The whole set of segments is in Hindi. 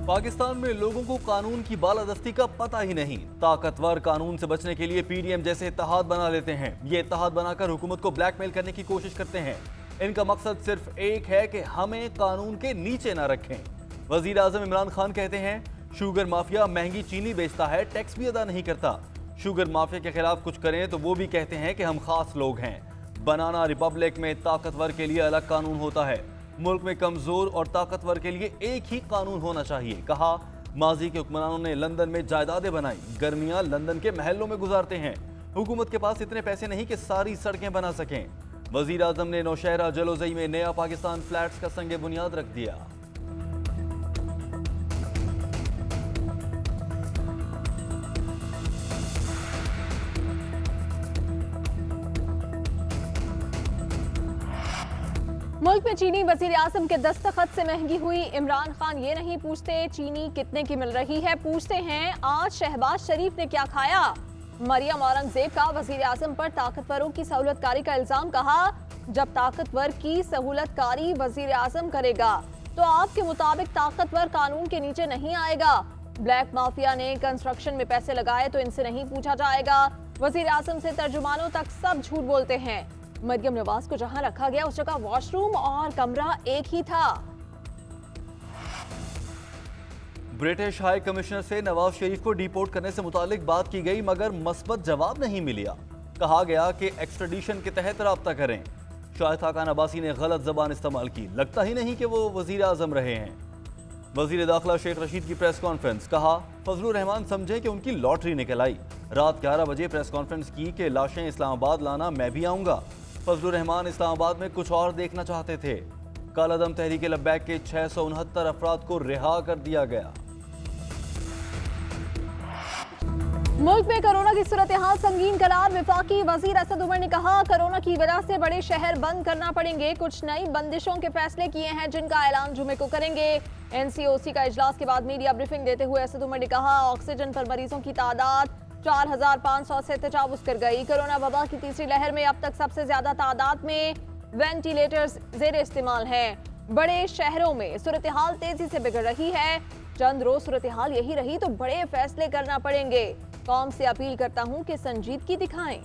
पाकिस्तान में लोगों को कानून की बालादस्ती का पता ही नहीं। ताकतवर कानून से बचने के लिए पीडीएम जैसे इत्तेहाद बना लेते हैं। ये इत्तेहाद बनाकर हुकूमत को ब्लैकमेल करने की कोशिश करते हैं। इनका मकसद सिर्फ एक है कि हमें कानून के नीचे न रखें। वजीर आजम इमरान खान कहते हैं शुगर माफिया महंगी चीनी बेचता है, टैक्स भी अदा नहीं करता। शुगर माफिया के खिलाफ कुछ करें तो वो भी कहते हैं कि हम खास लोग हैं। बनाना रिपब्लिक में ताकतवर के लिए अलग कानून होता है। मुल्क में कमजोर और ताकतवर के लिए एक ही कानून होना चाहिए। कहा माजी के हुक्मरानों ने लंदन में जायदादें बनाई, गर्मियां लंदन के महलों में गुजारते हैं। हुकूमत के पास इतने पैसे नहीं कि सारी सड़कें बना सकें। वजीर आजम ने नौशहरा जलोजई में नया पाकिस्तान फ्लैट्स का संग बुनियाद रख दिया। मुल्क में चीनी वजीर आजम के दस्तखत से महंगी हुई। इमरान खान ये नहीं पूछते चीनी कितने की मिल रही है, पूछते हैं आज शहबाज शरीफ ने क्या खाया। मरियम औरंगजेब का वजीर आजम पर ताकतवरों की सहूलतकारी का इल्जाम। कहा जब ताकतवर की सहूलतकारी वजीर आजम करेगा तो आपके मुताबिक ताकतवर कानून के नीचे नहीं आएगा। ब्लैक माफिया ने कंस्ट्रक्शन में पैसे लगाए तो इनसे नहीं पूछा जाएगा। वजीर आजम से तर्जुमानों तक सब झूठ बोलते हैं। मरियम नवाज को जहां रखा गया उस जगह वॉशरूम और कमरा एक ही था। ब्रिटिश हाई कमिश्नर से नवाज शरीफ को डिपोर्ट करने से मुतालिक बात की गई, मगर मस्बत जवाब नहीं मिला। कहा गया कि एक्सट्रेडिशन के तहत राब्ता करें। शाहिद खाकान अब्बासी ने गलत जबान इस्तेमाल की। लगता ही नहीं कि वो वजीर आजम रहे हैं। वजीर दाखिला शेख रशीद की प्रेस कॉन्फ्रेंस। कहा फजलुर रहमान समझे कि उनकी लॉटरी निकल आई। रात 11 बजे प्रेस कॉन्फ्रेंस की कि लाशें इस्लामाबाद लाना, मैं भी आऊंगा। फजलुर रहमान इस्लामाबाद में कुछ और देखना चाहते थे। कालादम तहरीक लब्बैक के 669 अफराद को रिहा कर दिया गया। मुल्क में कोरोना की सूरत हाल संगीन करार। वफाकी वजीर असद उमर ने कहा कोरोना की वजह से बड़े शहर बंद करना पड़ेंगे। कुछ नई बंदिशों के फैसले किए हैं जिनका ऐलान जुमे को करेंगे। एनसीओसी का इजलास के बाद मीडिया ब्रीफिंग देते हुए असद उमर ने कहा ऑक्सीजन पर मरीजों की तादाद 4500 से तजावुज कर गई। कोरोना वबा की तीसरी लहर में अब तक सबसे ज्यादा तादाद में वेंटिलेटर्स जेर इस्तेमाल हैं। बड़े शहरों में सूरत हाल तेजी से बिगड़ रही है। चंद रोज सूरत हाल यही रही तो बड़े फैसले करना पड़ेंगे। कौम से अपील करता हूं कि संजीदगी दिखाएं।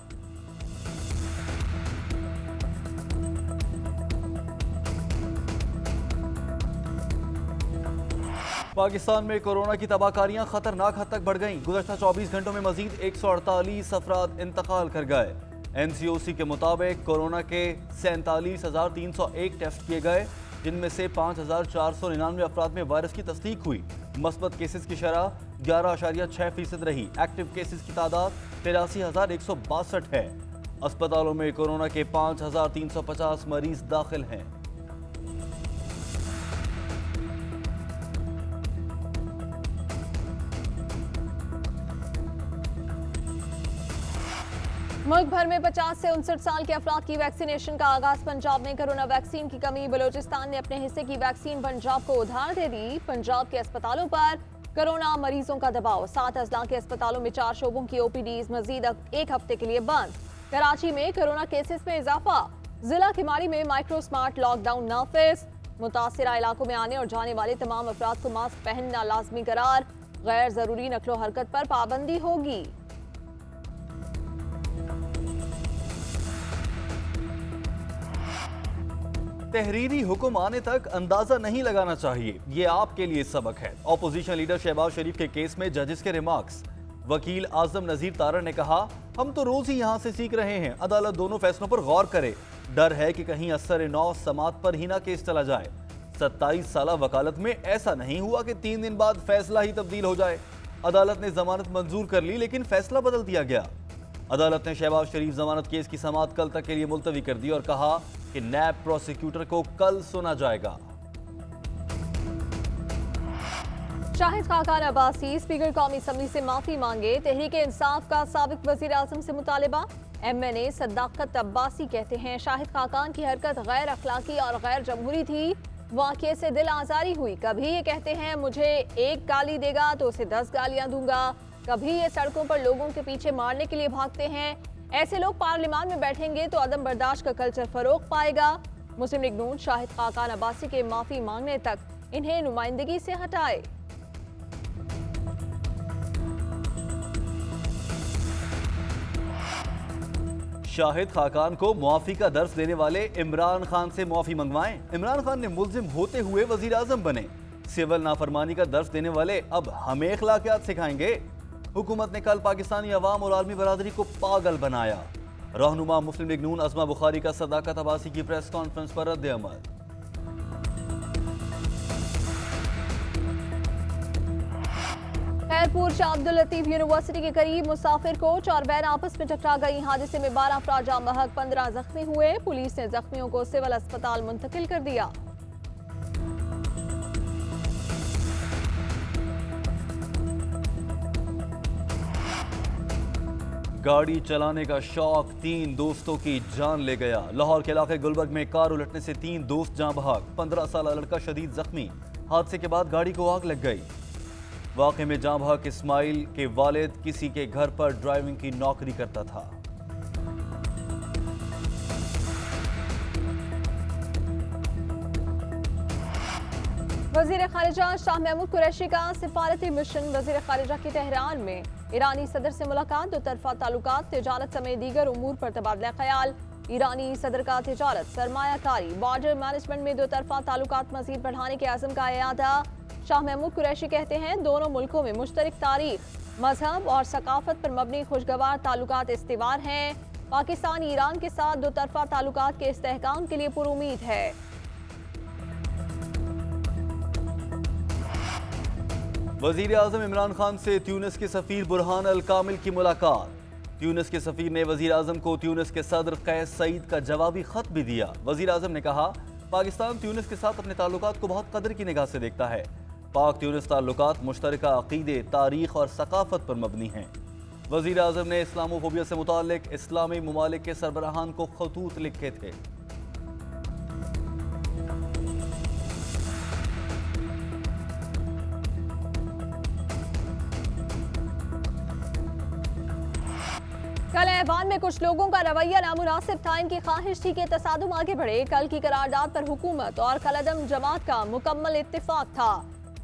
पाकिस्तान में कोरोना की तबाहकारियां खतरनाक हद तक बढ़ गईं। गुज़श्ता 24 घंटों में मजीद 148 अफराद इंतकाल कर गए। एनसीओसी के मुताबिक कोरोना के 47,301 टेस्ट किए गए, जिनमें से 5,499 अफराद में वायरस की तस्दीक हुई। मस्बत केसेस की शरह 11.6% रही। एक्टिव केसेस की तादाद 83,162 है। अस्पतालों में कोरोना के 5,350 मरीज दाखिल हैं। मुल्क भर में 50 से 59 साल के अफराद की वैक्सीनेशन का आगाज। पंजाब में कोरोना वैक्सीन की कमी। बलोचिस्तान ने अपने हिस्से की वैक्सीन पंजाब को उधार दे दी। पंजाब के अस्पतालों पर कोरोना मरीजों का दबाव। 7 अजला के अस्पतालों में 4 शोबों की ओपीडीज मजीद एक हफ्ते के लिए बंद। कराची में कोरोना केसेस में इजाफा। जिला किमाड़ी में माइक्रो स्मार्ट लॉकडाउन नाफिज। मुतासिरा इलाकों में आने और जाने वाले तमाम अफराद को मास्क पहनना लाजमी करार। गैर जरूरी नकलो हरकत पर पाबंदी होगी। तहरीरी हुक्म आने तक अंदाजा नहीं लगाना चाहिए, ये आपके लिए सबक है। ऑपोजिशन लीडर शहबाज शरीफ के केस में जजेस के रिमार्क्स। वकील आजम नजीर तारड़ ने कहा हम तो रोज ही यहाँ से सीख रहे हैं, अदालत दोनों फैसलों पर गौर करे। डर है कि कहीं असर नौ समात पर ही ना केस चला जाए। 27 साल वकालत में ऐसा नहीं हुआ कि 3 दिन बाद फैसला ही तब्दील हो जाए। अदालत ने जमानत मंजूर कर ली लेकिन फैसला बदल दिया गया। अदालत ने शहबाज शरीफ जमानत केस की समाअत कल तक के लिए मुलतवी कर दी और कहा कि नैब प्रोसिक्यूटर को कल सुना जाएगा। शाहिद खाकान अब्बासी स्पीकर कौमी असम्बली से माफी मांगे। तहरीक इंसाफ का साबिक वजीर आजम से मुतालिबा। MNA सदाकत अब्बासी कहते हैं शाहिद खाकान की हरकत गैर अखलाकी और गैर जमहूरी थी। वाक़े से दिल आजारी हुई। कभी ये कहते हैं मुझे एक गाली देगा तो उसे 10 गालियां दूंगा। कभी ये सड़कों पर लोगों के पीछे मारने के लिए भागते हैं। ऐसे लोग पार्लियामान में बैठेंगे तो अदम बर्दाश्त का कल्चर फरोग पाएगा। मुस्लिम लीग नून शाहिद खाकान अब्बासी के माफी मांगने तक इन्हें नुमाइंदगी से हटाए। शाहिद खाकान को मुआफी का दर्स देने वाले इमरान खान से मुआफी मंगवाएं। इमरान खान ने मुल्जिम होते हुए वजीर आजम बने। सिविल नाफरमानी का दर्स देने वाले अब हमें अखलाकियात सिखाएंगे। हुकूमत ने कल पाकिस्तानी अवाम और आलमी बरादरी को पागल बनाया। रहनुमा मुस्लिम लीग नून अज़मा बुखारी का सदाकत अब्बासी की प्रेस कॉन्फ्रेंस पर रद्द अमल। खैरपुर शाह अब्दुल लतीफ यूनिवर्सिटी के करीब मुसाफिर कोच और वैन आपस में टकरा गई। हादसे में 12 अफराद जाम बहक, 15 जख्मी हुए। पुलिस ने जख्मियों को सिविल अस्पताल मुंतकिल कर दिया। गाड़ी चलाने का शौक 3 दोस्तों की जान ले गया। लाहौर के इलाके गुलबर्ग में कार उलटने से 3 दोस्त जान बहक, 15 साल लड़का शदीद जख्मी। हादसे के बाद गाड़ी को आग लग गई। वाक़े में जान बहक इस्माइल के वालिद किसी के घर पर ड्राइविंग की नौकरी करता था। वजीर खारिजा शाह महमूद कुरैशी का सिफारती मिशन। वजीर खारिजा की तेहरान में ईरानी सदर से मुलाकात। दो तरफा ताल्लुकात, तिजारत समेत दीगर उमूर पर तबादला ख्याल। ईरानी सदर का तिजारत, सरमायाकारी, बॉर्डर मैनेजमेंट में दो तरफा ताल्लुकात मजीद बढ़ाने के आज़म का इयादा। शाह महमूद कुरैशी कहते हैं दोनों मुल्कों में मुश्तरक तारीख, मजहब और सकाफत पर मबनी खुशगवार ताल्लुकात इस्तेवार हैं। पाकिस्तान ईरान के साथ दो तरफा ताल्लुकात के इस्तेहकाम के लिए पुरुमीद है। वजीर आजम इमरान खान से ट्यूनिस के सफीर बुरहान अल कामिल की मुलाकात। ट्यूनिस के सफीर ने वजीर आजम को ट्यूनिस के सदर कैस सईद का जवाबी खत भी दिया। वजीर आजम ने कहा पाकिस्तान ट्यूनिस के साथ अपने ताल्लुकात को बहुत कदर की निगाह से देखता है। पाक ट्यूनिस ताल्लुकात मुश्तरका अकीदे, तारीख और सकाफत पर मबनी हैं। वजीर आजम ने इस्लामोफोबिया से मुताल्लिक इस्लामी ममालिक के सरबराहान को खतूत लिखे थे। कल ऐवान में कुछ लोगों का रवैया नामुनासिब था। इनकी ख्वाहिश थी कि तसादुम आगे बढ़े। कल की करारदाद पर हुकूमत और कलअदम जमात का मुकम्मल इत्तिफाक था।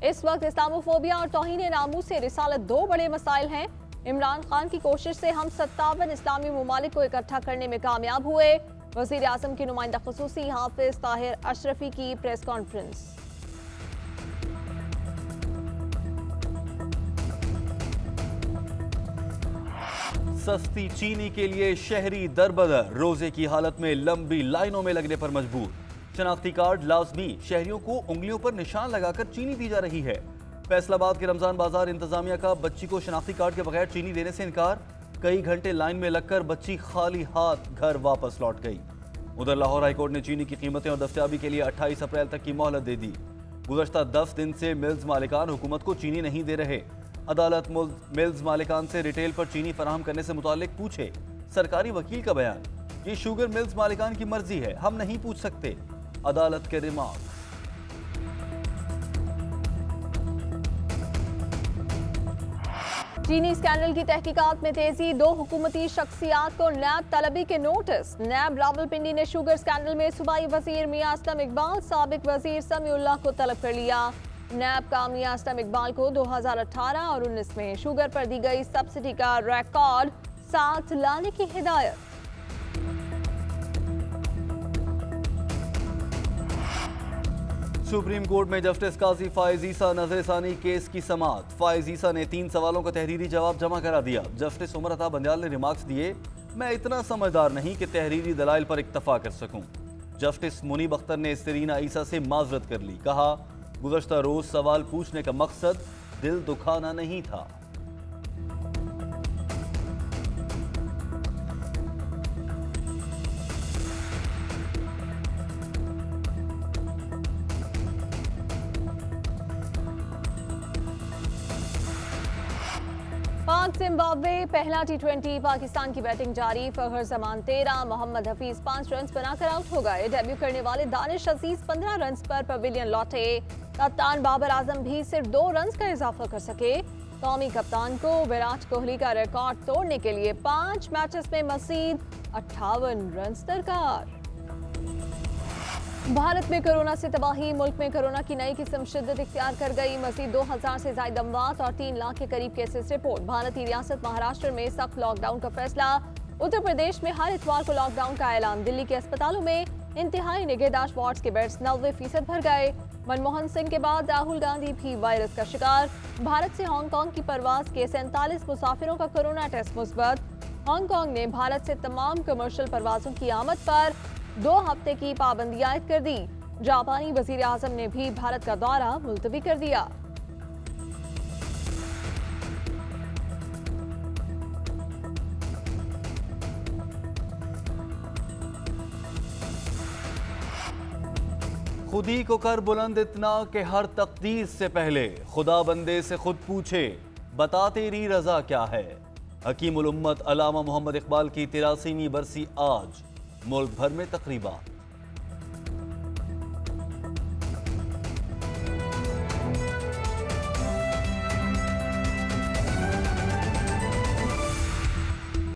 इस वक्त इस्लामोफोबिया और तौहीन नामूस से रिसालत दो बड़े मसाइल हैं। इमरान खान की कोशिश से हम 57 इस्लामी ममालिक को इकट्ठा करने में कामयाब हुए। वज़ीर आज़म की नुमाइंदा ख़ुसूसी हाफिज ताहिर अशरफी की प्रेस कॉन्फ्रेंस। सस्ती चीनी के लिए शहरी दरबदर, रोजे की हालत में लंबी लाइनों में लगने पर मजबूर। शनाख्ती कार्ड लाजमी, शहरियों को उंगलियों पर निशान लगाकर चीनी दी जा रही है। फैसलाबाद के रमजान बाजार इंतजामिया का बच्ची को शनाख्ती कार्ड के बगैर चीनी देने से इनकार। कई घंटे लाइन में लगकर बच्ची खाली हाथ घर वापस लौट गई। उधर लाहौर हाईकोर्ट ने चीनी की कीमतें और दस्तयाबी के लिए 28 अप्रैल तक की मोहलत दे दी। गुज़श्ता 10 दिन से मिल्स मालिकान हुकूमत को चीनी नहीं दे रहे। अदालत मिल्स मालिकान से रिटेल पर चीनी फराहम करने से मुताल्लिक पूछे। सरकारी वकील का बयान, ये शुगर मिल्स मालिकान की मर्जी है, हम नहीं पूछ सकते। अदालत के रिमार्क। चीनी स्कैंडल की तहकीकात में तेजी। 2 हुकूमती शख्सियात को नैब तलबी के नोटिस। नैब रावलपिंडी ने शुगर स्कैंडल में सूबाई वजीर मियां असलम इकबाल, साबिक वजीर समीउल्लाह को तलब कर लिया। नैब का मियां असलम इकबाल को 2018 और 19 में शुगर पर दी गई सब्सिडी का रिकॉर्ड साथ लाने की हिदायत। सुप्रीम कोर्ट में जस्टिस काजी फायज ईसा नजरसानी केस की समाअत। फायज ईसा ने 3 सवालों का तहरीरी जवाब जमा करा दिया। जस्टिस उमर अता बंदयाल ने रिमार्क्स दिए, मैं इतना समझदार नहीं कि तहरीरी दलाइल पर इक्तफा कर सकूं। जस्टिस मुनीब अख्तर ने सरीना ईसा से माजरत कर ली। कहा गुज़श्ता रोज सवाल पूछने का मकसद दिल दुखाना नहीं था। पाक जिम्बाब्वे पहला T20। पाकिस्तान की बैटिंग जारी। फखर जमान 13, मोहम्मद हफीज 5 रन बनाकर आउट हो गए। डेब्यू करने वाले दानिश अजीज 15 रन पर पवेलियन लौटे। कप्तान बाबर आजम भी सिर्फ 2 रन का इजाफा कर सके। कौमी कप्तान को विराट कोहली का रिकॉर्ड तोड़ने के लिए 5 मैचेस में मजीद 58 रन दरकार। भारत में कोरोना से तबाही। मुल्क में कोरोना की नई किस्म शिद्दत इख्तियार कर गई। मजीद 2000 से ज्यादा अमवात और 3 लाख के करीब केसेस रिपोर्ट। भारतीय रियासत महाराष्ट्र में सख्त लॉकडाउन का फैसला। उत्तर प्रदेश में हर इतवार को लॉकडाउन का ऐलान। दिल्ली के अस्पतालों में इंतहाई निगहदाश्त वार्ड्स के बेड्स 90% भर गए। मनमोहन सिंह के बाद राहुल गांधी भी वायरस का शिकार। भारत से हांगकांग की परवाज के 47 मुसाफिरों का कोरोना टेस्ट मुस्बत। हांगकांग ने भारत से तमाम कमर्शियल परवाजों की आमद पर 2 हफ्ते की पाबंदी आयद कर दी। जापानी वजीर आजम ने भी भारत का दौरा मुलतवी कर दिया। खुद ही को कर बुलंद इतना कि हर तकदीर से पहले खुदा बंदे से खुद पूछे, बता तेरी रजा क्या है। हकीमुल उम्मत अल्लामा मोहम्मद इकबाल की 83वीं बरसी आज। मुल्क भर में तकरीबात।